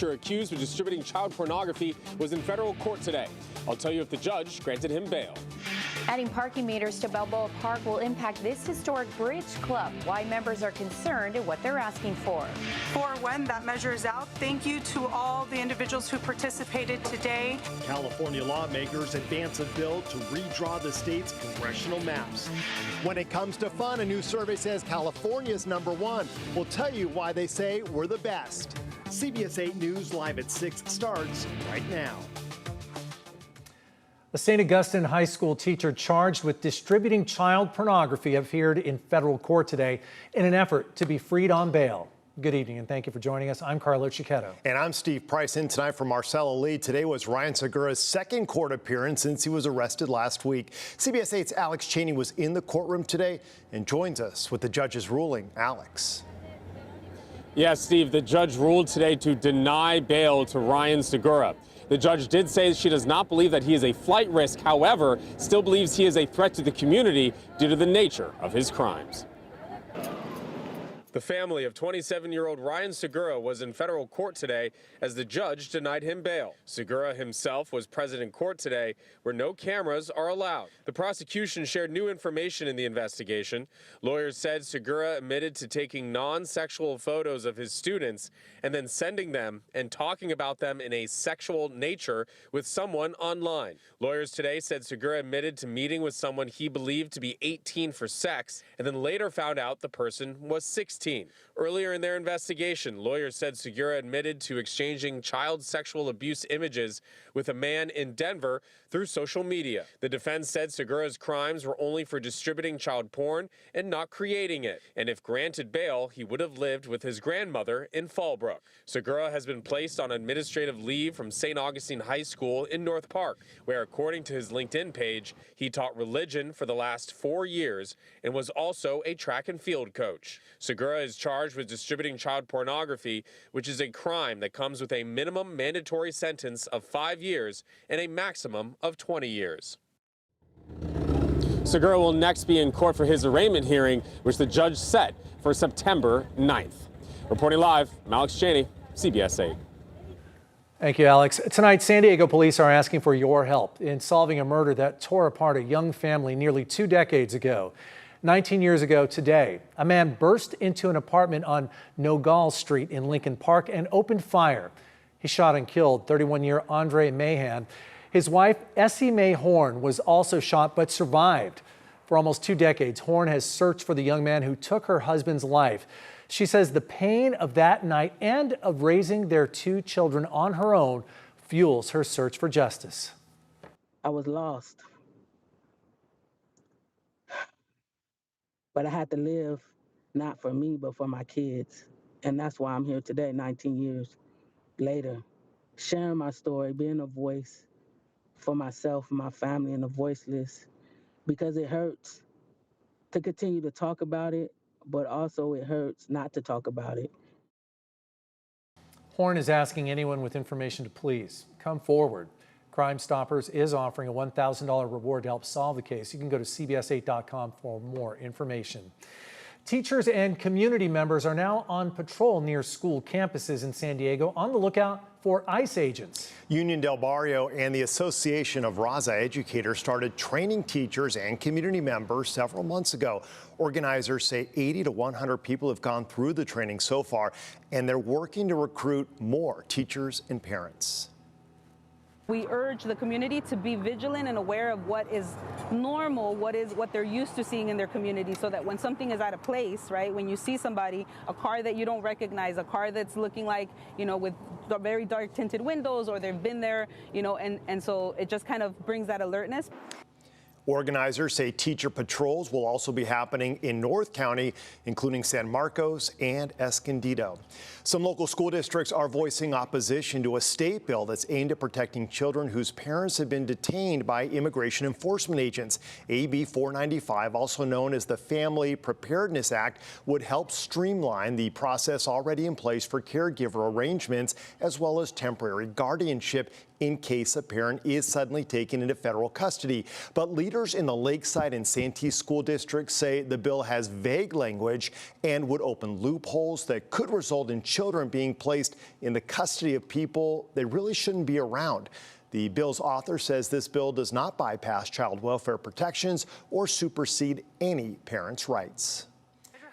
Accused of distributing child pornography was in federal court today. I'll tell you if the judge granted him bail. Adding parking meters to Balboa Park will impact this historic bridge club. Why members are concerned and what they're asking for. For when that measure is out, thank you to all the individuals who participated today. California lawmakers advance a bill to redraw the state's congressional maps. When it comes to fun, a new survey says California's #1. We'll tell you why they say we're the best. CBS 8 News Live at 6 starts right now. A St. Augustine High School teacher charged with distributing child pornography appeared in federal court today in an effort to be freed on bail. Good evening and thank you for joining us. I'm Carlo Cicchetto. And I'm Steve Price. In tonight for Marcella Lee. Today was Ryan Segura's second court appearance since he was arrested last week. CBS 8's Alex Cheney was in the courtroom today and joins us with the judge's ruling. Alex. Yes, Steve, the judge ruled today to deny bail to Ryan Segura. The judge did say she does not believe that he is a flight risk, however, still believes he is a threat to the community due to the nature of his crimes. The family of 27-year-old Ryan Segura was in federal court today as the judge denied him bail. Segura himself was present in court today where no cameras are allowed. The prosecution shared new information in the investigation. Lawyers said Segura admitted to taking non-sexual photos of his students and then sending them and talking about them in a sexual nature with someone online. Lawyers today said Segura admitted to meeting with someone he believed to be 18 for sex and then later found out the person was 16. Earlier in their investigation, lawyers said Segura admitted to exchanging child sexual abuse images with a man in Denver through social media. The defense said Segura's crimes were only for distributing child porn and not creating it. And if granted bail, he would have lived with his grandmother in Fallbrook. Segura has been placed on administrative leave from St. Augustine High School in North Park, where, according to his LinkedIn page, he taught religion for the last 4 years and was also a track and field coach. Segura is charged with distributing child pornography, which is a crime that comes with a minimum mandatory sentence of 5 years and a maximum of 20 years. Segura will next be in court for his arraignment hearing, which the judge set for September 9th. Reporting live, I'm Alex Cheney, CBS 8. Thank you, Alex. Tonight, San Diego police are asking for your help in solving a murder that tore apart a young family nearly 2 decades ago. 19 years ago today, a man burst into an apartment on Nogal Street in Lincoln Park and opened fire. He shot and killed 31-year Andre Mahan. His wife, Essie Mae Horn, was also shot but survived. For almost 2 decades, Horn has searched for the young man who took her husband's life. She says the pain of that night and of raising their 2 children on her own fuels her search for justice. I was lost. But I had to live not for me, but for my kids. And that's why I'm here today, 19 years later, sharing my story, being a voice for myself, my family, and the voiceless, because it hurts to continue to talk about it, but also it hurts not to talk about it. Horn is asking anyone with information to please come forward. Crime Stoppers is offering a $1,000 reward to help solve the case. You can go to cbs8.com for more information. Teachers and community members are now on patrol near school campuses in San Diego on the lookout for ICE agents. Union Del Barrio and the Association of Raza Educators started training teachers and community members several months ago. Organizers say 80 to 100 people have gone through the training so far, and they're working to recruit more teachers and parents. We urge the community to be vigilant and aware of what is normal, what they're used to seeing in their community, so that when something is out of place, right, when you see somebody, a car that you don't recognize, a car that's looking like, you know, with very dark tinted windows, or they've been there, you know, and so it just kind of brings that alertness. Organizers say teacher patrols will also be happening in North County, including San Marcos and Escondido. Some local school districts are voicing opposition to a state bill that's aimed at protecting children whose parents have been detained by immigration enforcement agents. AB 495, also known as the Family Preparedness Act, would help streamline the process already in place for caregiver arrangements, as well as temporary guardianship in case a parent is suddenly taken into federal custody. But leaders in the Lakeside and Santee school districts say the bill has vague language and would open loopholes that could result in children being placed in the custody of people they really shouldn't be around. The bill's author says this bill does not bypass child welfare protections or supersede any parent's rights.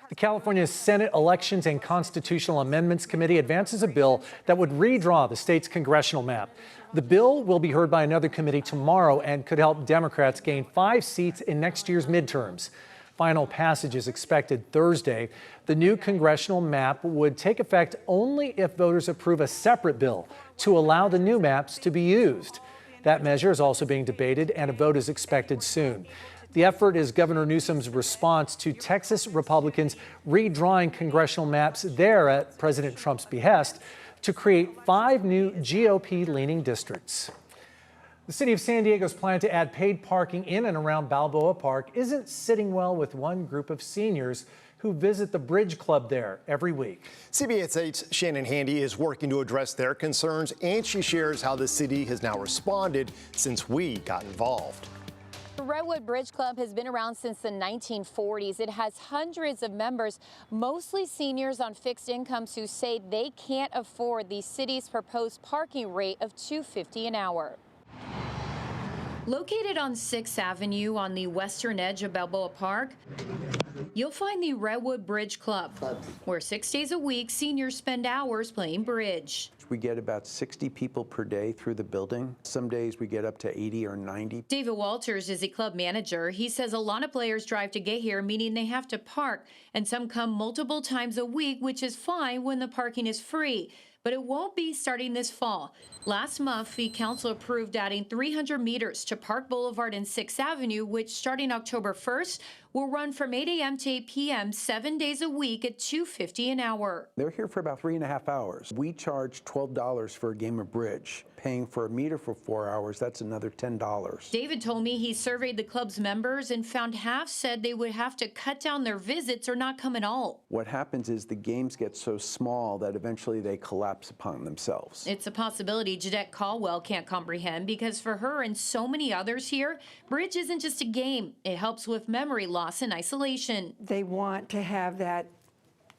The California Senate Elections and Constitutional Amendments Committee advances a bill that would redraw the state's congressional map. The bill will be heard by another committee tomorrow and could help Democrats gain 5 seats in next year's midterms. Final passage is expected Thursday. The new congressional map would take effect only if voters approve a separate bill to allow the new maps to be used. That measure is also being debated, and a vote is expected soon. The effort is Governor Newsom's response to Texas Republicans redrawing congressional maps there at President Trump's behest to create 5 new GOP-leaning districts. The city of San Diego's plan to add paid parking in and around Balboa Park isn't sitting well with one group of seniors who visit the Bridge Club there every week. CBS 8's Shannon Handy is working to address their concerns, and she shares how the city has now responded since we got involved. The Redwood Bridge Club has been around since the 1940s. It has hundreds of members, mostly seniors on fixed incomes who say they can't afford the city's proposed parking rate of $2.50 an hour. Located on 6th Avenue on the western edge of Balboa Park, you'll find the Redwood Bridge Club, where 6 days a week seniors spend hours playing bridge. We get about 60 people per day through the building. Some days we get up to 80 or 90. David Walters is a club manager. He says a lot of players drive to get here, meaning they have to park, and some come multiple times a week, which is fine when the parking is free. But it won't be starting this fall. Last month, the council approved adding 300 meters to Park Boulevard and 6th Avenue, which starting October 1st will run from 8 a.m. to 8 p.m. 7 days a week at $2.50 an hour. They're here for about 3.5 hours. We charge $12 for a game of bridge. Paying for a meter for 4 hours, that's another $10. David told me he surveyed the club's members and found half said they would have to cut down their visits or not come at all. What happens is the games get so small that eventually they collapse upon themselves. It's a possibility Jeanette Caldwell can't comprehend because for her and so many others here, bridge isn't just a game. It helps with memory loss and isolation. They want to have that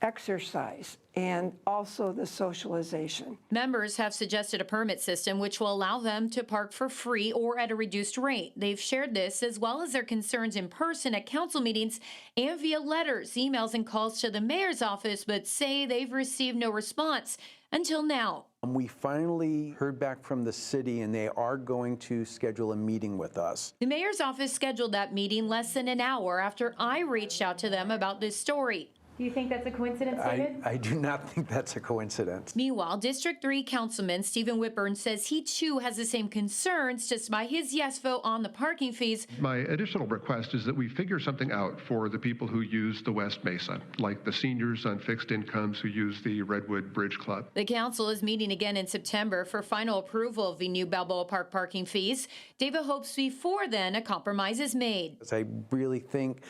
exercise and also the socialization. Members have suggested a permit system which will allow them to park for free or at a reduced rate. They've shared this as well as their concerns in person at council meetings and via letters, emails, and calls to the mayor's office, but say they've received no response until now. We finally heard back from the city, and they are going to schedule a meeting with us. The mayor's office scheduled that meeting less than an hour after I reached out to them about this story. Do you think that's a coincidence, David? I do not think that's a coincidence. Meanwhile, District 3 Councilman Stephen Whitburn says he too has the same concerns just by his yes vote on the parking fees. My additional request is that we figure something out for the people who use the West Mesa, like the seniors on fixed incomes who use the Redwood Bridge Club. The council is meeting again in September for final approval of the new Balboa Park parking fees. David hopes before then a compromise is made. I really think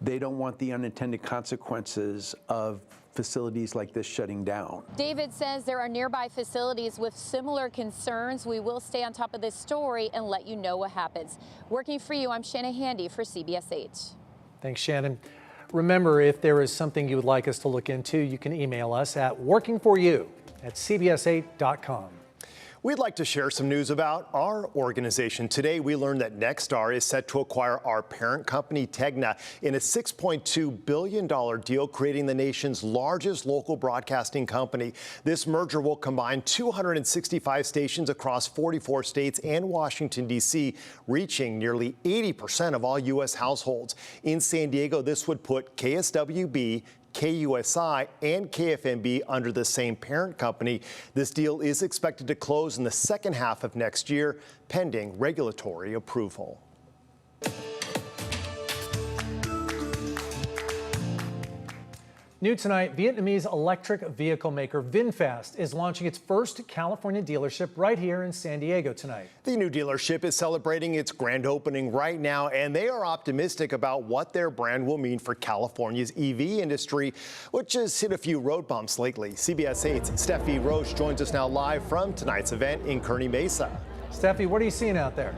they don't want the unintended consequences of facilities like this shutting down. David says there are nearby facilities with similar concerns. We will stay on top of this story and let you know what happens. Working for you, I'm Shannon Handy for CBS 8. Thanks, Shannon. Remember, if there is something you would like us to look into, you can email us at workingforyou@cbs8.com. We'd like to share some news about our organization. Today, we learned that Nexstar is set to acquire our parent company, Tegna, in a $6.2 billion deal, creating the nation's largest local broadcasting company. This merger will combine 265 stations across 44 states and Washington, D.C., reaching nearly 80% of all U.S. households. In San Diego, this would put KSWB, KUSI, and KFMB under the same parent company. This deal is expected to close in the second half of next year, pending regulatory approval. New tonight, Vietnamese electric vehicle maker VinFast is launching its first California dealership right here in San Diego tonight. The new dealership is celebrating its grand opening right now, and they are optimistic about what their brand will mean for California's EV industry, which has hit a few road bumps lately. CBS 8's Steffi Roche joins us now live from tonight's event in Kearny Mesa. Steffi, what are you seeing out there?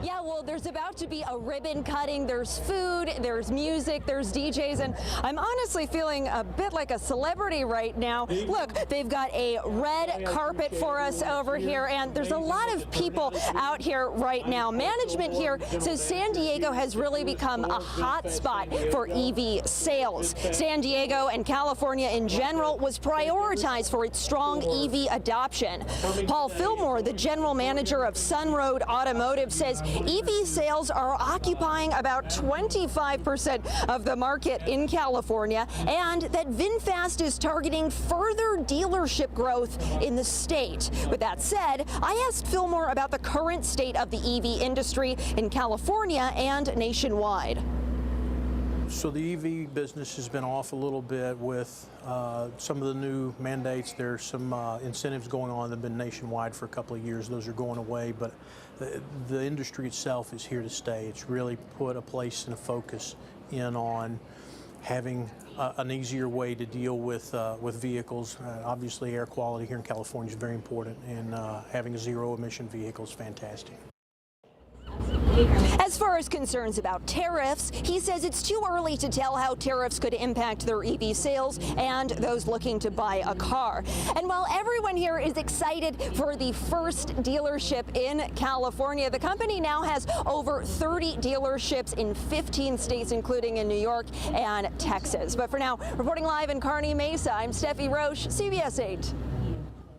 Yeah, well, there's about to be a ribbon cutting. There's food, there's music, there's DJs, and I'm honestly feeling a bit like a celebrity right now. Look, they've got a red carpet for us over here, and there's a lot of people out here right now. Management here says San Diego has really become a hot spot for EV sales. San Diego and California in general was prioritized for its strong EV adoption. Paul Fillmore, the general manager of Sunroad Automotive, says EV sales are occupying about 25% of the market in California, and that VinFast is targeting further dealership growth in the state. With that said, I asked Fillmore about the current state of the EV industry in California and nationwide. So the EV business has been off a little bit with some of the new mandates. There's some incentives going on that have been nationwide for a couple of years. Those are going away, but the industry itself is here to stay. It's really put a place and a focus in on having an easier way to deal with vehicles. Obviously, air quality here in California is very important, and having a zero-emission vehicle is fantastic. As far as concerns about tariffs, he says it's too early to tell how tariffs could impact their EV sales and those looking to buy a car. And while everyone here is excited for the first dealership in California, the company now has over 30 dealerships in 15 states, including in New York and Texas. But for now, reporting live in Kearney Mesa, I'm Steffi Roche, CBS 8.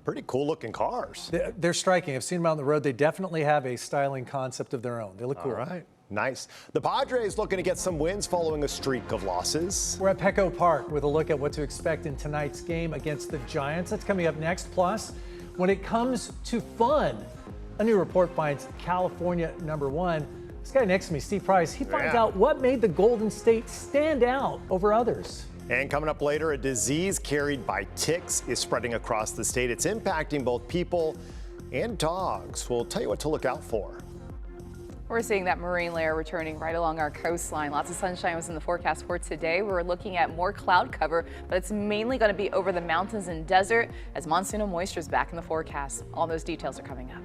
Pretty cool looking cars. They're striking. I've seen them out on the road. They definitely have a styling concept of their own. They look cool. All right. Nice. The Padres looking to get some wins following a streak of losses. We're at Petco Park with a look at what to expect in tonight's game against the Giants. That's coming up next. Plus, when it comes to fun, a new report finds California #1. This guy next to me, Steve Price, he finds out what made the Golden State stand out over others. And coming up later, a disease carried by ticks is spreading across the state. It's impacting both people and dogs. We'll tell you what to look out for. We're seeing that marine layer returning right along our coastline. Lots of sunshine was in the forecast for today. We're looking at more cloud cover, but it's mainly going to be over the mountains and desert as monsoonal moisture is back in the forecast. All those details are coming up.